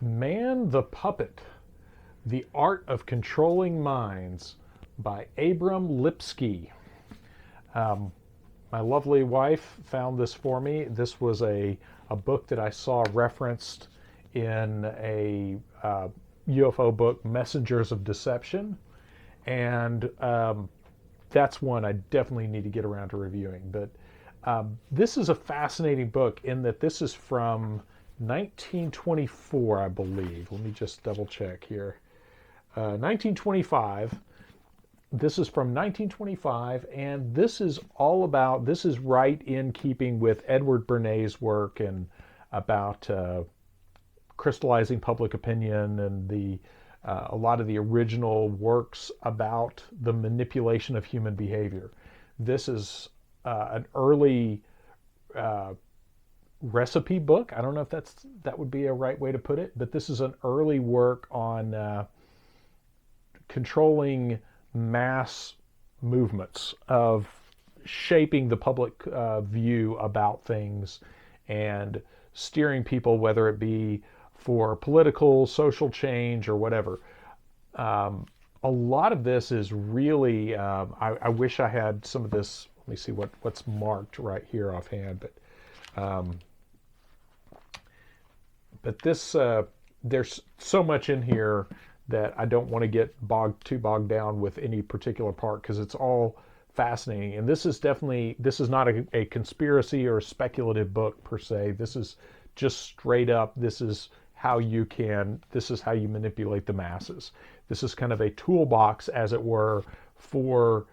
Man the Puppet, The Art of Controlling Minds by Abram Lipsky. Um, my lovely wife found this for me. This was a book that I saw referenced in a UFO book, Messengers of Deception. And that's one I definitely need to get around to reviewing. But this is a fascinating book in that this is from 1924, I believe. Let me just double check here. 1925. This is from 1925, and this is all about, this is right in keeping with Edward Bernays' work and about crystallizing public opinion and a lot of the original works about the manipulation of human behavior. This is an early recipe book. I don't know if that would be a right way to put it, but this is an early work on controlling mass movements, of shaping the public view about things and steering people, whether it be for political, social change, or whatever. A lot of this is really, I wish I had some of this. Let me see what's marked right here offhand, but this, there's so much in here that I don't want to get too bogged down with any particular part, because it's all fascinating. And this is not a conspiracy or a speculative book per se. This is just straight up, this is how you manipulate the masses. This is kind of a toolbox, as it were, for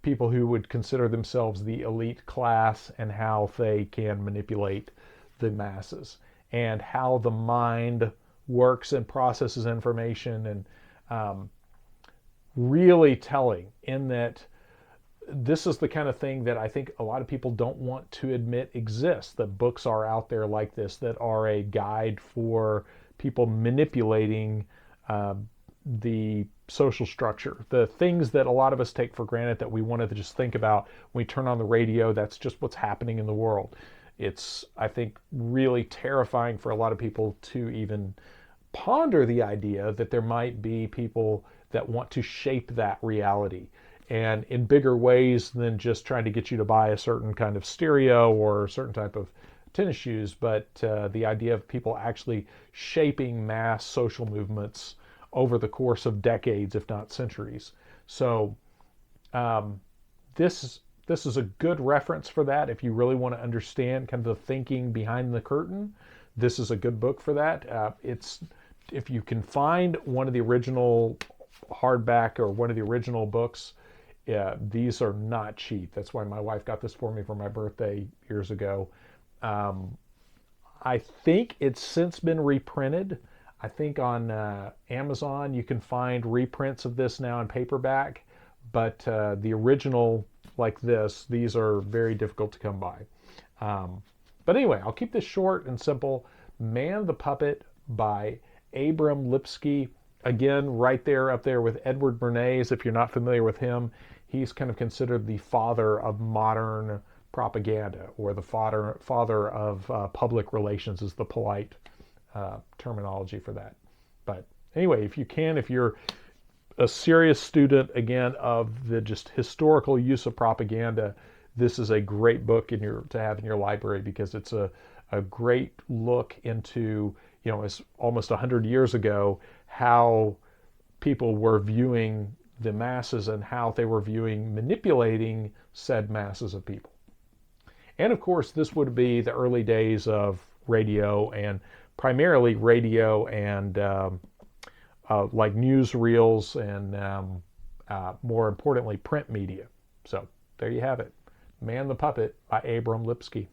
people who would consider themselves the elite class, and how they can manipulate the masses, and how the mind works and processes information. And really telling in that this is the kind of thing that I think a lot of people don't want to admit exists, that books are out there like this that are a guide for people manipulating the social structure, the things that a lot of us take for granted, that we wanted to just think about when we turn on the radio. That's just what's happening in the world. It's, I think, really terrifying for a lot of people to even ponder the idea that there might be people that want to shape that reality, and in bigger ways than just trying to get you to buy a certain kind of stereo or a certain type of tennis shoes, but the idea of people actually shaping mass social movements over the course of decades, if not centuries. So this is a good reference for that. If you really want to understand kind of the thinking behind the curtain, this is a good book for that. If you can find one of the original hardback or one of the original books, these are not cheap. That's why my wife got this for me for my birthday years ago. I think it's since been reprinted. I think on Amazon you can find reprints of this now in paperback, but the original like this, these are very difficult to come by. But anyway, I'll keep this short and simple. Man the Puppet by Abram Lipsky. Again, right there, up there with Edward Bernays. If you're not familiar with him, he's kind of considered the father of modern propaganda, or the father of public relations is the polite terminology for that. But anyway, if you're a serious student, again, of the just historical use of propaganda, this is a great book to have in your library, because it's a great look into, it's almost 100 years ago, how people were viewing the masses and how they were manipulating said masses of people. And of course, this would be the early days of radio, and primarily radio and like newsreels and more importantly, print media. So there you have it. Man the Puppet by Abram Lipsky.